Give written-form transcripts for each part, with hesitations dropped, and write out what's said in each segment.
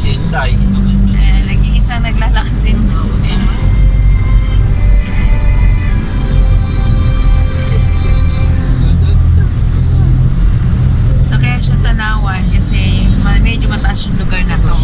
si Inday. Nag-iisang naglalakad si Inday. So kaya siya Tanawan kasi medyo mataas yung lugar na to.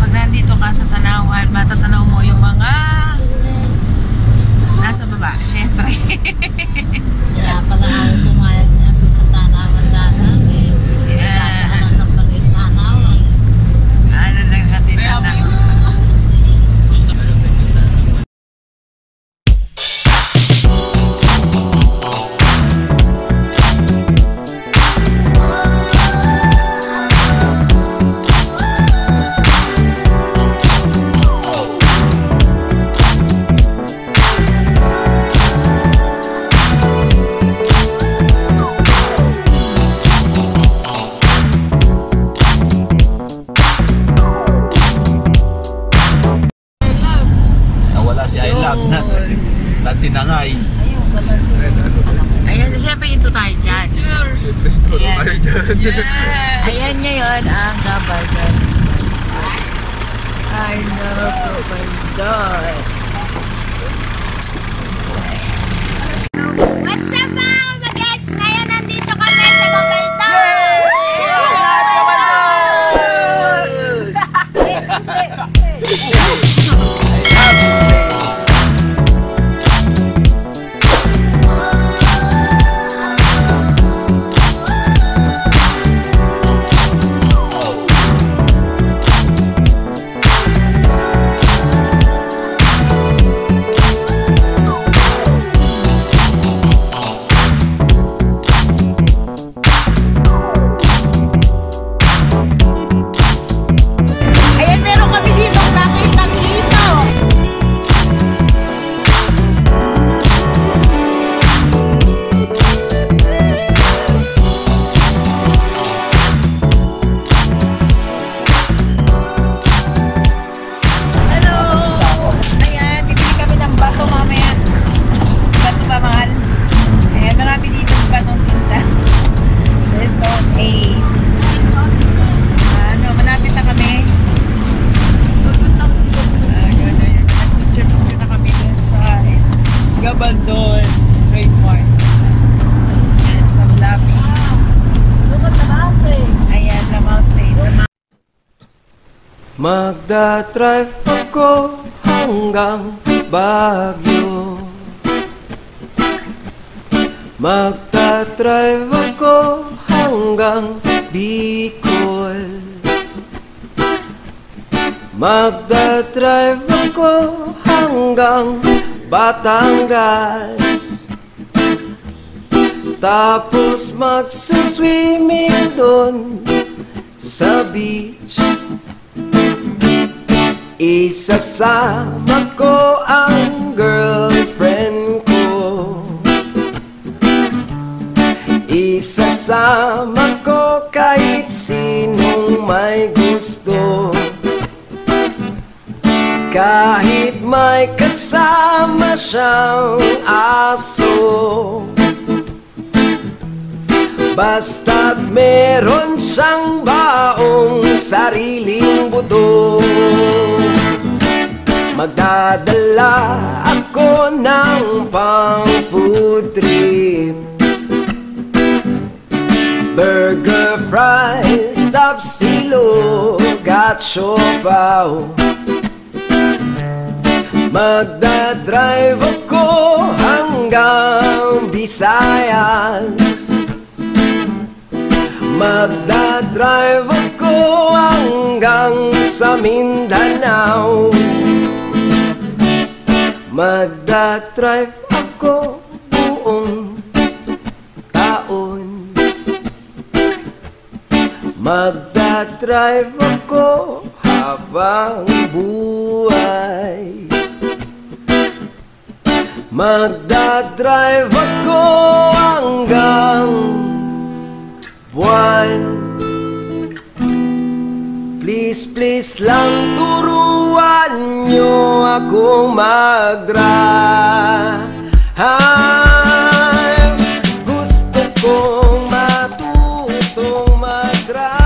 Pag nandito ka sa Tanawan, matatanaw mo yung mga nasa baba, syempre. Kaya pala ako pumayag niya sa Tanawan dati. Yeah. Ano pa rin Tanawan. Ano lang natin na. Tinangay. Ayan, siyempre ito tayo dyan. Siyempre ito tayo dyan. Ayan ngayon ang Kabargan. I love Kabargan. What's up mga guys? Ngayon nandito kami sa Kabargan. Gabaldon trademark. Ayan, sa Labi. Ayan, the mountain. Magdadrive ako hanggang Baguio. Magdadrive ako hanggang Bicol. Magdadrive ako hanggang Batangas. Tapos magsuswimming doon sa beach. Isasama ko ang girlfriend ko. Isasama ko kahit sinong may gusto. Kahit may kasama siyang aso. Basta't meron siyang baong sariling buto. Magdadala ako ng pang food trip. Burger, fries, tapsilog at siopaw. Magdadrive ako hanggang Visayas. Magdadrive ako hanggang sa Mindanao. Magdadrive ako buong taon. Magdadrive ako habang buhay. Magdadrive ako hanggang buwan. Please, please lang turuan nyo ako mag-drive. Gusto kong matutong mag-drive.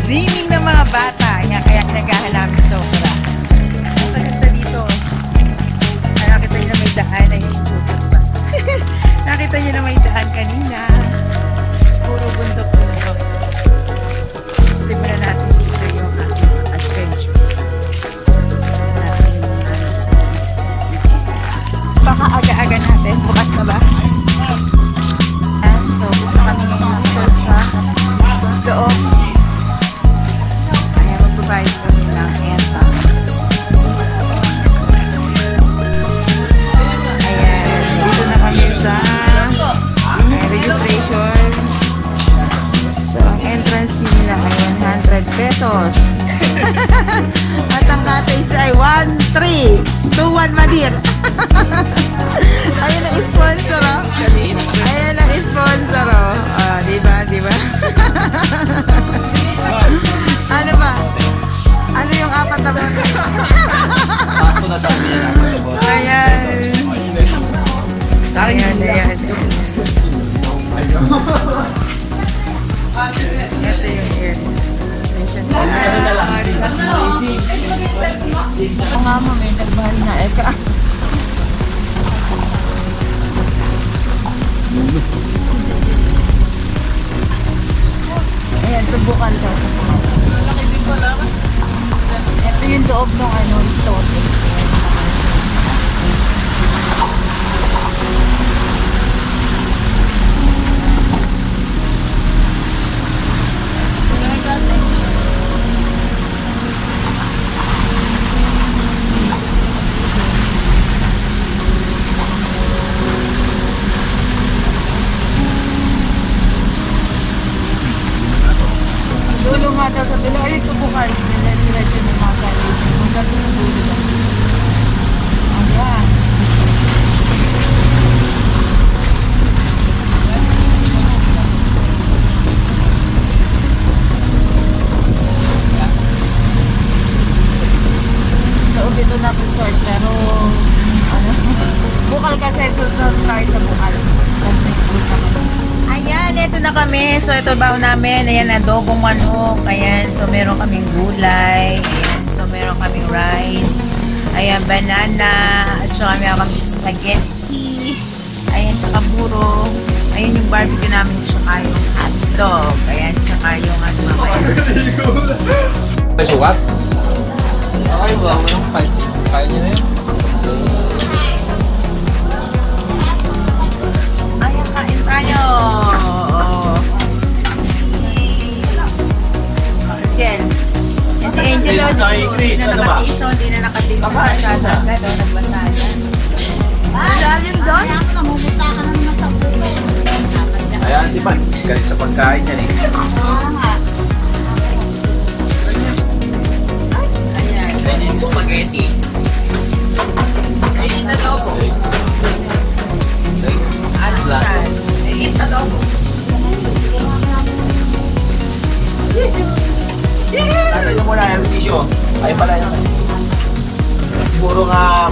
swimming ng mga bata. Yan, kaya naghahalami sobra. Ang maganda dito. Nakita nyo na may daan. Ay, nakita nyo na may daan kanina. Puro bundok-bundok. Simulan natin dito yung adventure. Baka aga-aga natin. Bukas na ba? So, punta kami ngayon sa loob. Kaya magbabayad kami ng entrance. Ayan, dito na kami sa registration. So, ang entrance nila ay 100 pesos. At ang cottage ay 1,321 Madir. Ayun ang sponsor, oh. Ayan ang sponsor, oh. Diba, diba? Ano ba? Ano yung apat na ba? Ako na sa amin. Ayan. Ayan, ayan. Ito yung air station. Oo nga mo, may nagbahal na eka. Ayan, subukan daw. Malaki din pala. Ito yung loob ng store. Dulo nga daw sa dulo. Ay, ito po kayo. Diretso ng mga kayo. Kung gato sa dulo lang. Ayan. Loob ito na resort. Pero, bukal kasi. Susunod tayo sa bukal. Tapos may food na kami. Ayan, ito na kami. So, ito baon namin. Ayan, adobong manok. Ayan, so meron kaming gulay. Ayan, so meron kaming rice. Ayan, banana. At saka meron kaming spaghetti. Ayan, tsaka buro. Ayan yung barbecue namin. Tsaka yung hotdog. Ayan, tsaka yung mamaya. May sukat? Okay, wala mo yung kaya niya na yun. Ayan, kain tayo. Angel. Yan si Angel, hindi na nakatiso, hindi na nakatiso. Nagbasada ka daw, nagbasada. Malalim doon? Kaya ako namumuta ka naman sa buko. Ayan si Pan, galit sa pagkain yan eh. Ayan. Ayan yung spaghetti. Ayan, adobo. Almusal. Ayan, adobo. Nasa nyo muna yung tissue. Ay pala yun. Puro nga.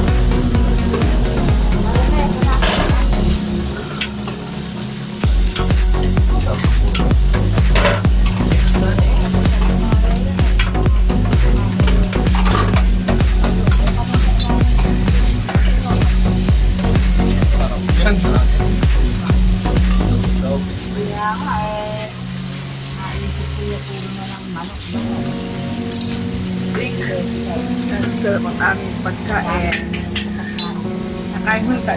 Sarap ang aming pagkain. Nakain mo ka.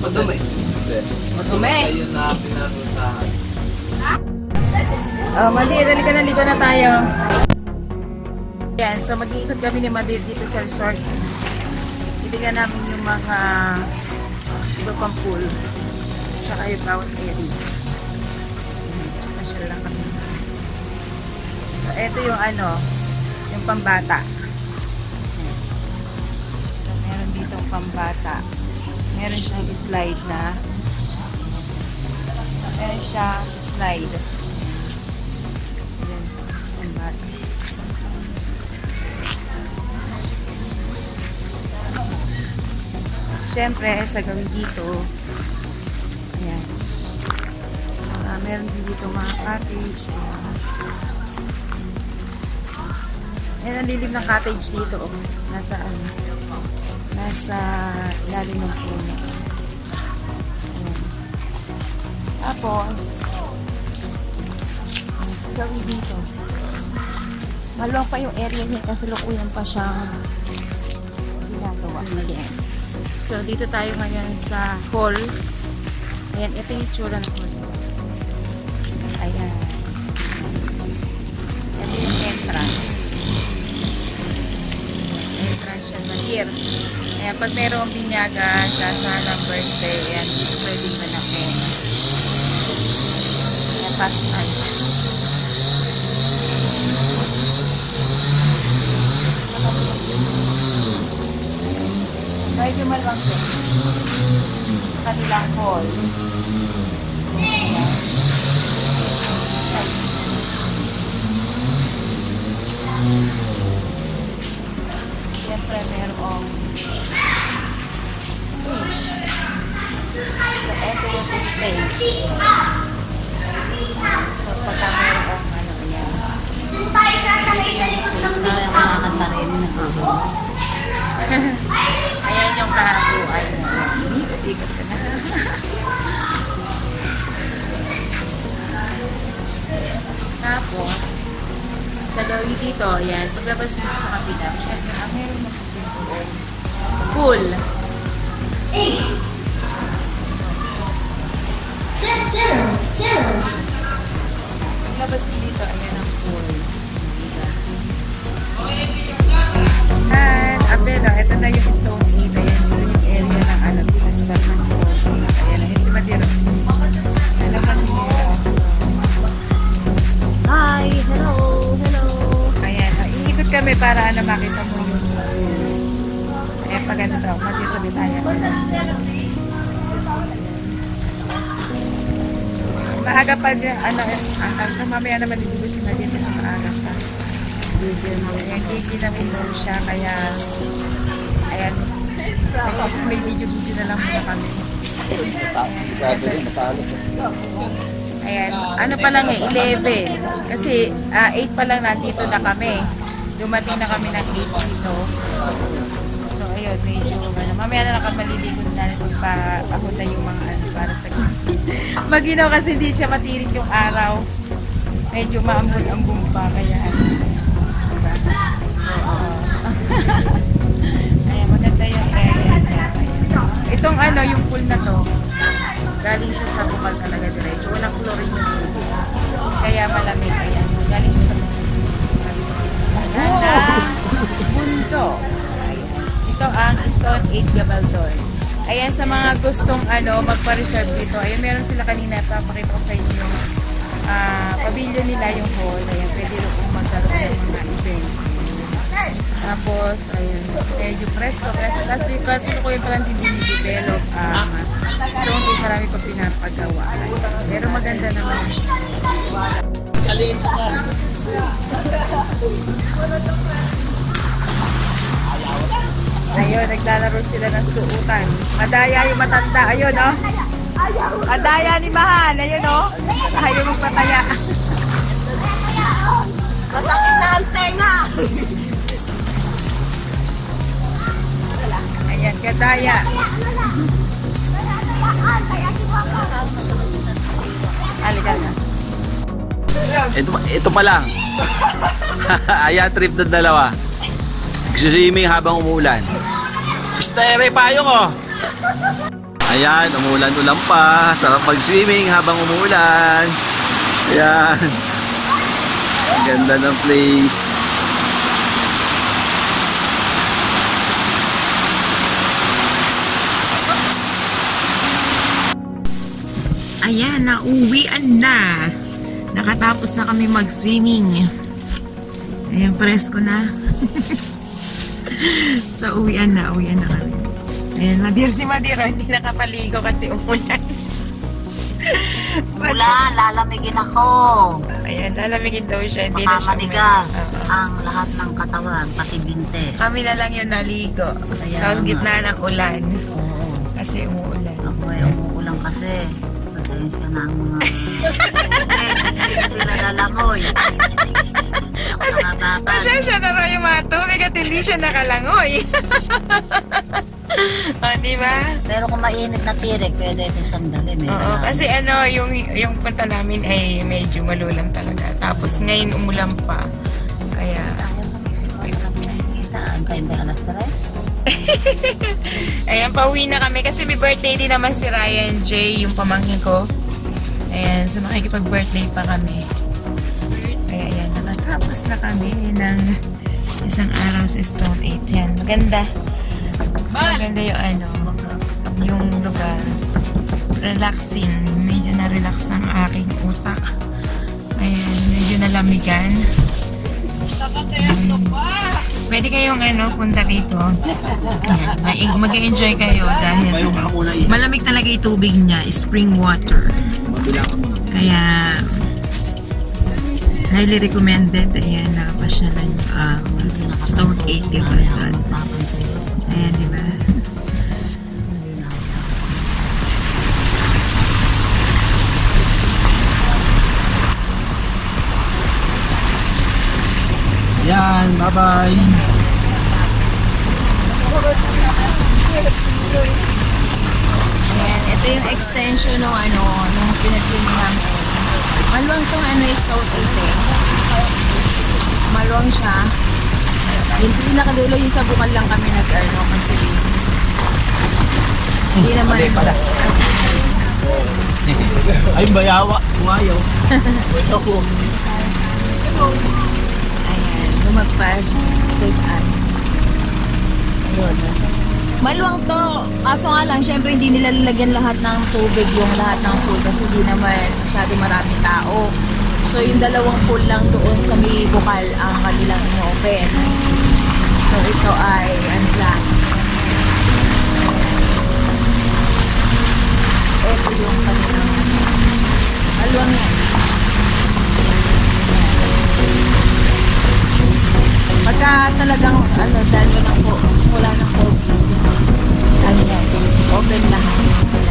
Madumi. Madumi. Ayun na pinapuntahan. Madir, halika na tayo. Yan, so mag-iikot kami ni Madir dito sa resort. Titignan namin yung mga iba pang pool. Tsaka yung bawat area. Masyal lang kami. So, eto yung yung pambata. So, meron dito pambata. Meron siyang slide na Meron siya slide. Ayan, small bottle. Siyempre, sa gawin dito, ayan. So, meron din dito mga cottage. Ayan, ang lilim ng cottage dito. Oh. Nasa ilalim ng puno. Ayan. Tapos, sa gawin dito. Maluwag pa yung area niya kasi lukuyan pa siyang ginagawa. Ayan. So, dito tayo ngayon sa hall. Ayan, ito yung tsura ng hall. Ayan. Ito yung entrance. Entrance siya na here. Ayan, pag mayroong binyagan, kasana, birthday, ayan, pwedeng manapin. Ayan, pasok tayo. Medyo malawak din. Kanilang hall. So, ayan. Siyempre, merong stage. So, ito yung stage. So, pagka merong ayan. So, ito yung stage na nakakanta rin. Ayan yung kahabuan. Ikot ka na. Tapos, sa gawin dito, ayan, paglabas dito sa kabila, syempre, meron na pool. Paglabas dito, ayan ang pool. And, abela, ito na yung Stone 8. Ayan, yung area ng pinasbat ng Stone 8. Ayan, ayan si Madiro. Ayan naman niya. Hi! Hello! Hello! Ayan, iikot kami para makita mo yung ayan, pag ano daw, Madiro sa bitaya. Maaga pa din, mamaya naman dito si Madiro kasi maaga pa. Ayan, giginabuno siya, kaya ayan, may video-video na lang muna kami. Ayan, ano pa lang 11. Kasi 8 pa lang nandito na kami. Dumating na kami ng 8 dito. So, ayun, medyo, mamaya na lang kami maliligo na pa-ahod na yung mga para sa maginaw kasi hindi siya matirik yung araw. Medyo maambon-ambon pa, kaya ayan, maganda yung area niya. Itong yung pool na to, galing siya sa bukal talaga diretso. Walang chlorine yung pool. Kaya malamig. Ayan, galing siya sa bukal. Maganda. Mundo. Ayan. Ito ang Stone 8 Gabaldon. Ayan, sa mga gustong magpa-reserve dito. Ayan, meron sila kanina. Papakita ko sa inyo yung pavilion nila, yung hall. Ayan, pwede rin kung magkaroon ng mga event. Tapos, ayun, medyo presko. Kasi ko yung palang din-develop. Stone 8, marami pa pinapagawa. Pero maganda naman. Ayun, naglalaro sila ng suutan. Madaya yung matanda. Ayun, oh. Madaya ni Mahal. Ayun, oh. Ayaw magpataya. Masakit na ang tenga! Ayan, kadaya. Halika na. Ito pa lang. Ayan, trip na dalawa. Swimming habang umuulan. Istere payong, oh. Ayan, umulan-ulan pa. Sarap mag-swimming habang umuulan. Ayan. Ganda ng place. Ayan, nauwian na. Nakatapos na kami mag-swimming. Ayan, presko na. So, uwian na kami. Ayan, si Madiro, hindi nakapaligo kasi umulan. Ulan, lalamigin ako. Ayan, lalamigin daw siya. Hindi na siya Makamanigas Oo. ang lahat ng katawan, pati binte. Kami na lang yung naligo. Sa gitna ng ulan. Oo. Kasi umuulan. Ako ay umuulan kasi. Pasensya na ang mga... Hindi na lalangoy. Pasensya na raw yung mga tubig at hindi siya nakalangoy. Di ba? Pero kung mainit na tirik, pwede ito sandali. Oo, kasi yung punta namin ay medyo malulam talaga. Tapos ngayon umulan pa. Kaya, Ang kayo ba alas 3? ayan, pauwi na kami. Kasi may birthday din naman si Ryan J, yung pamangkin ko. Ayan, so makikipag-birthday pa kami. Kaya ayan, nakatapos na kami ng isang araw sa Stone 8. Yan, maganda. Maganda yung lugar. Relaxing. Medyo na-relax ang aking utak. Ayan, medyo nalamigan. Pwede kayong punta rito. Ayan, mag-enjoy kayo dahil malamig talaga yung tubig niya. Spring water. Kaya highly recommended. Ayan, nakapasyalan Stone 8, diba? Ayan, diba? Yan, bye-bye. Ayan, ito yung extension ng nung pinag-film namin. Maluwang tong Stone 8 Maluwang siya. Yung pinakadulo yung sa bukal lang kami kasi hindi naman Ay, bayawa. Kumayaw. ayan, lumagpas tugan. Ayun. Maluwang to. Kaso nga lang, syempre hindi nila lalagyan lahat ng tubig yung lahat ng pool kasi hindi naman masyado maraming tao. So yung dalawang pool lang doon sa may bukal ang kanilang ino-open. So ito ay unplugged. Ito yung kanilang maluwang yan. Pagka talagang dahil wala ng COVID, open lahat.